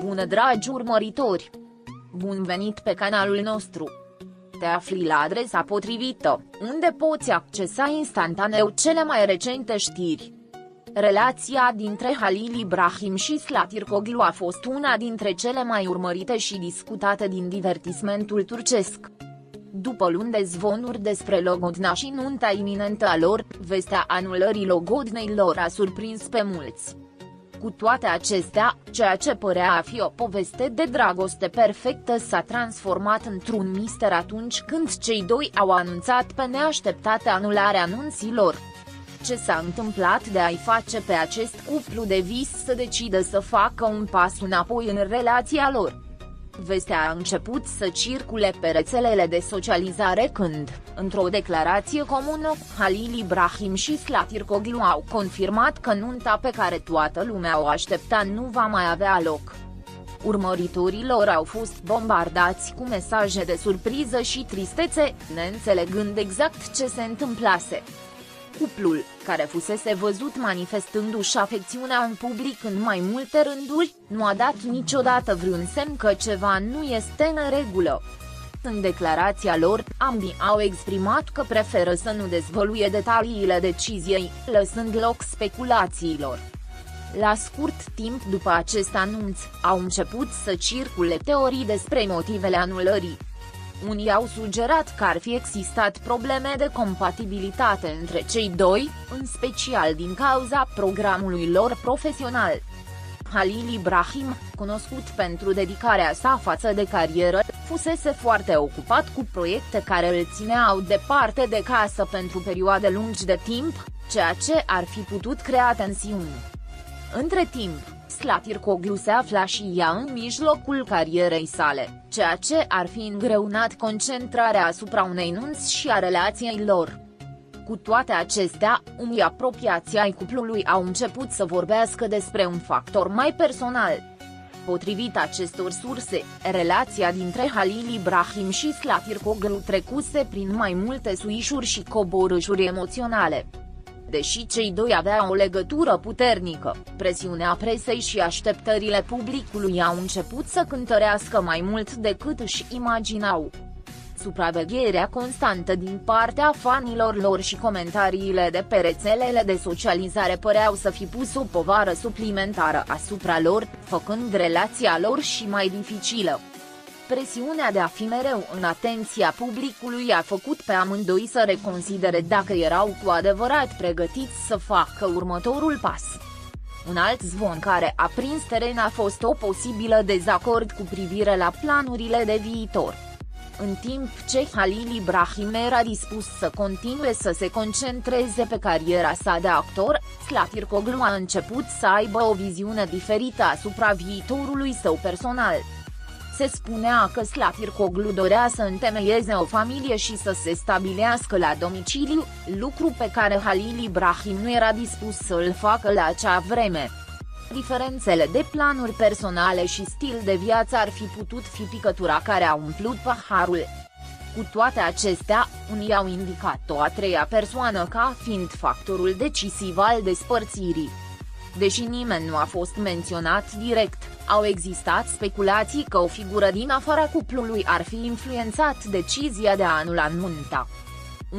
Bună dragi urmăritori! Bun venit pe canalul nostru! Te afli la adresa potrivită, unde poți accesa instantaneu cele mai recente știri. Relația dintre Halil Ibrahim și Zlatirkoglu a fost una dintre cele mai urmărite și discutate din divertismentul turcesc. După luni de zvonuri despre Logodna și nunta iminentă a lor, vestea anulării logodnei lor a surprins pe mulți. Cu toate acestea, ceea ce părea a fi o poveste de dragoste perfectă s-a transformat într-un mister atunci când cei doi au anunțat pe neașteptate anularea nunții lor. Ce s-a întâmplat de a-i face pe acest cuplu de vis să decidă să facă un pas înapoi în relația lor? Vestea a început să circule pe rețelele de socializare când, într-o declarație comună, Halil Ibrahim și Zlatirkoglu au confirmat că nunta pe care toată lumea o aștepta nu va mai avea loc. Urmăritorii lor au fost bombardați cu mesaje de surpriză și tristețe, neînțelegând exact ce se întâmplase. Cuplul, care fusese văzut manifestându-și afecțiunea în public în mai multe rânduri, nu a dat niciodată vreun semn că ceva nu este în regulă. În declarația lor, ambii au exprimat că preferă să nu dezvăluie detaliile deciziei, lăsând loc speculațiilor. La scurt timp după acest anunț, au început să circule teorii despre motivele anulării. Unii au sugerat că ar fi existat probleme de compatibilitate între cei doi, în special din cauza programului lor profesional. Halil Ibrahim, cunoscut pentru dedicarea sa față de carieră, fusese foarte ocupat cu proiecte care îl țineau departe de casă pentru perioade lungi de timp, ceea ce ar fi putut crea tensiuni. Între timp, Zlatirkoglu se afla și ea în mijlocul carierei sale, ceea ce ar fi îngreunat concentrarea asupra unei nunți și a relației lor. Cu toate acestea, unii apropiați ai cuplului au început să vorbească despre un factor mai personal. Potrivit acestor surse, relația dintre Halil Ibrahim și Zlatirkoglu trecuse prin mai multe suișuri și coborâșuri emoționale. Deși cei doi aveau o legătură puternică, presiunea presei și așteptările publicului au început să cântărească mai mult decât își imaginau. Supravegherea constantă din partea fanilor lor și comentariile de pe rețelele de socializare păreau să fi pus o povară suplimentară asupra lor, făcând relația lor și mai dificilă. Presiunea de a fi mereu în atenția publicului a făcut pe amândoi să reconsidere dacă erau cu adevărat pregătiți să facă următorul pas. Un alt zvon care a prins teren a fost o posibilă dezacord cu privire la planurile de viitor. În timp ce Halil Ibrahim era dispus să continue să se concentreze pe cariera sa de actor, Zlatirkoglu a început să aibă o viziune diferită asupra viitorului său personal. Se spunea că Zlatirkoglu dorea să întemeieze o familie și să se stabilească la domiciliu, lucru pe care Halil Ibrahim nu era dispus să îl facă la acea vreme. Diferențele de planuri personale și stil de viață ar fi putut fi picătura care a umplut paharul. Cu toate acestea, unii au indicat o a treia persoană ca fiind factorul decisiv al despărțirii. Deși nimeni nu a fost menționat direct, au existat speculații că o figură din afara cuplului ar fi influențat decizia de a anula nunta.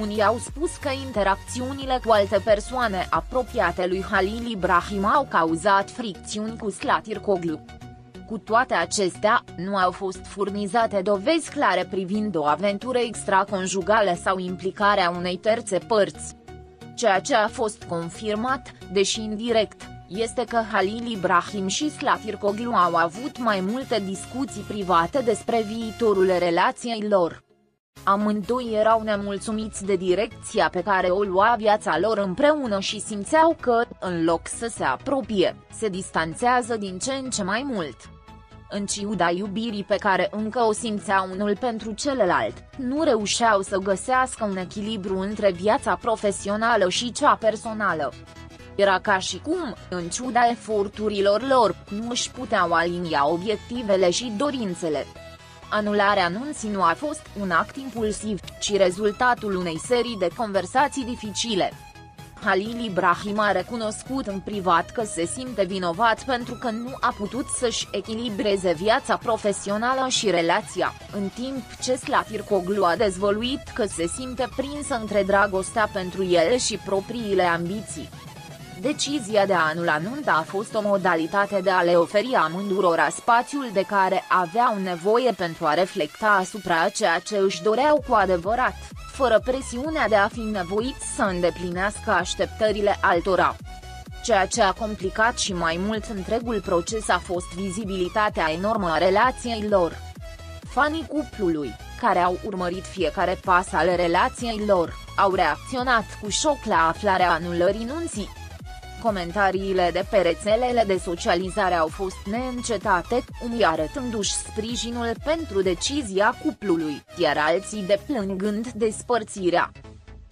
Unii au spus că interacțiunile cu alte persoane apropiate lui Halil Ibrahim au cauzat fricțiuni cu Zlatirkoglu. Cu toate acestea, nu au fost furnizate dovezi clare privind o aventură extraconjugală sau implicarea unei terțe părți. Ceea ce a fost confirmat, deși indirect, este că Halil Ibrahim și Zlatirkoglu au avut mai multe discuții private despre viitorul relației lor. Amândoi erau nemulțumiți de direcția pe care o lua viața lor împreună și simțeau că, în loc să se apropie, se distanțează din ce în ce mai mult. În ciuda iubirii pe care încă o simțeau unul pentru celălalt, nu reușeau să găsească un echilibru între viața profesională și cea personală. Era ca și cum, în ciuda eforturilor lor, nu își puteau alinia obiectivele și dorințele. Anularea nunții nu a fost un act impulsiv, ci rezultatul unei serii de conversații dificile. Halil Ibrahim a recunoscut în privat că se simte vinovat pentru că nu a putut să-și echilibreze viața profesională și relația, în timp ce Slatirkoglu a dezvăluit că se simte prinsă între dragostea pentru el și propriile ambiții. Decizia de a anula nunta a fost o modalitate de a le oferi amândurora spațiul de care aveau nevoie pentru a reflecta asupra ceea ce își doreau cu adevărat, fără presiunea de a fi nevoiți să îndeplinească așteptările altora. Ceea ce a complicat și mai mult întregul proces a fost vizibilitatea enormă a relației lor. Fanii cuplului, care au urmărit fiecare pas al relației lor, au reacționat cu șoc la aflarea anulării nunții. Comentariile de pe rețelele de socializare au fost neîncetate, unii arătându-și sprijinul pentru decizia cuplului, iar alții deplângând despărțirea.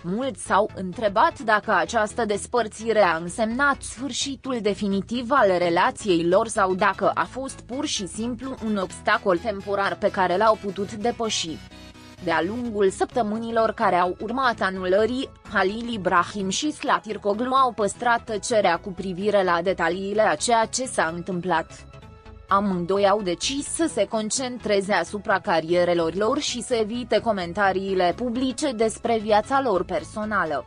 Mulți s-au întrebat dacă această despărțire a însemnat sfârșitul definitiv al relației lor sau dacă a fost pur și simplu un obstacol temporar pe care l-au putut depăși. De-a lungul săptămânilor care au urmat anulării, Halil Ibrahim și Slatirkoglu au păstrat tăcerea cu privire la detaliile a ceea ce s-a întâmplat. Amândoi au decis să se concentreze asupra carierelor lor și să evite comentariile publice despre viața lor personală.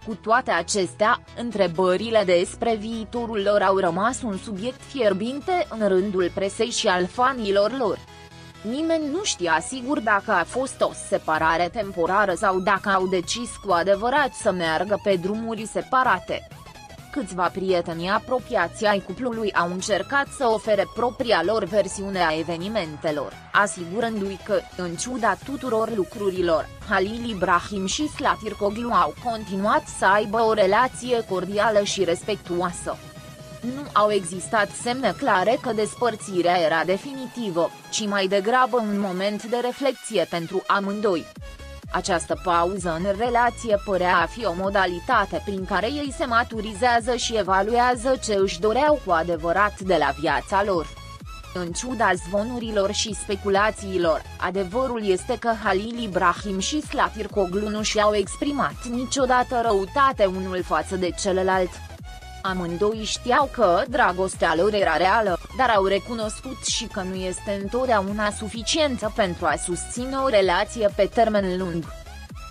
Cu toate acestea, întrebările despre viitorul lor au rămas un subiect fierbinte în rândul presei și al fanilor lor. Nimeni nu știa sigur dacă a fost o separare temporară sau dacă au decis cu adevărat să meargă pe drumuri separate. Câțiva prieteni apropiați ai cuplului au încercat să ofere propria lor versiune a evenimentelor, asigurându-i că, în ciuda tuturor lucrurilor, Halil Ibrahim și Slatirkoglu au continuat să aibă o relație cordială și respectuoasă. Nu au existat semne clare că despărțirea era definitivă, ci mai degrabă un moment de reflecție pentru amândoi. Această pauză în relație părea a fi o modalitate prin care ei se maturizează și evaluează ce își doreau cu adevărat de la viața lor. În ciuda zvonurilor și speculațiilor, adevărul este că Halil Ibrahim și Slatirkoglu nu și-au exprimat niciodată răutate unul față de celălalt. Amândoi știau că dragostea lor era reală, dar au recunoscut și că nu este întotdeauna suficientă pentru a susține o relație pe termen lung.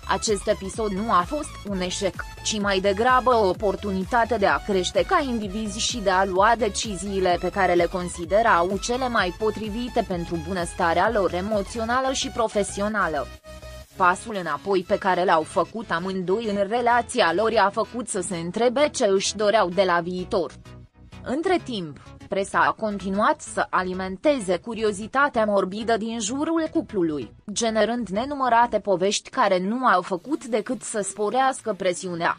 Acest episod nu a fost un eșec, ci mai degrabă o oportunitate de a crește ca indivizi și de a lua deciziile pe care le considerau cele mai potrivite pentru bunăstarea lor emoțională și profesională. Pasul înapoi pe care l-au făcut amândoi în relația lor i-a făcut să se întrebe ce își doreau de la viitor. Între timp, presa a continuat să alimenteze curiozitatea morbidă din jurul cuplului, generând nenumărate povești care nu au făcut decât să sporească presiunea.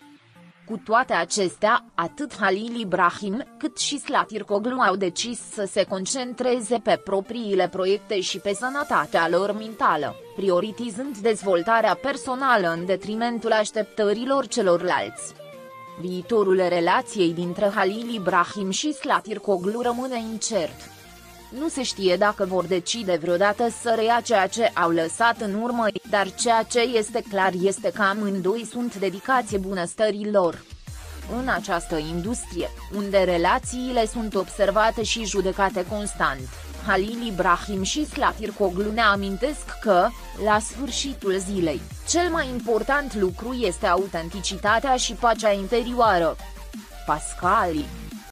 Cu toate acestea, atât Halil Ibrahim, cât și Slatirkoglu au decis să se concentreze pe propriile proiecte și pe sănătatea lor mentală, prioritizând dezvoltarea personală în detrimentul așteptărilor celorlalți. Viitorul relației dintre Halil Ibrahim și Slatirkoglu rămâne incert. Nu se știe dacă vor decide vreodată să reia ceea ce au lăsat în urmă, dar ceea ce este clar este că amândoi sunt dedicați bunăstării lor. În această industrie, unde relațiile sunt observate și judecate constant, Halil Ibrahim și Slatirkoglu ne amintesc că, la sfârșitul zilei, cel mai important lucru este autenticitatea și pacea interioară. Pascali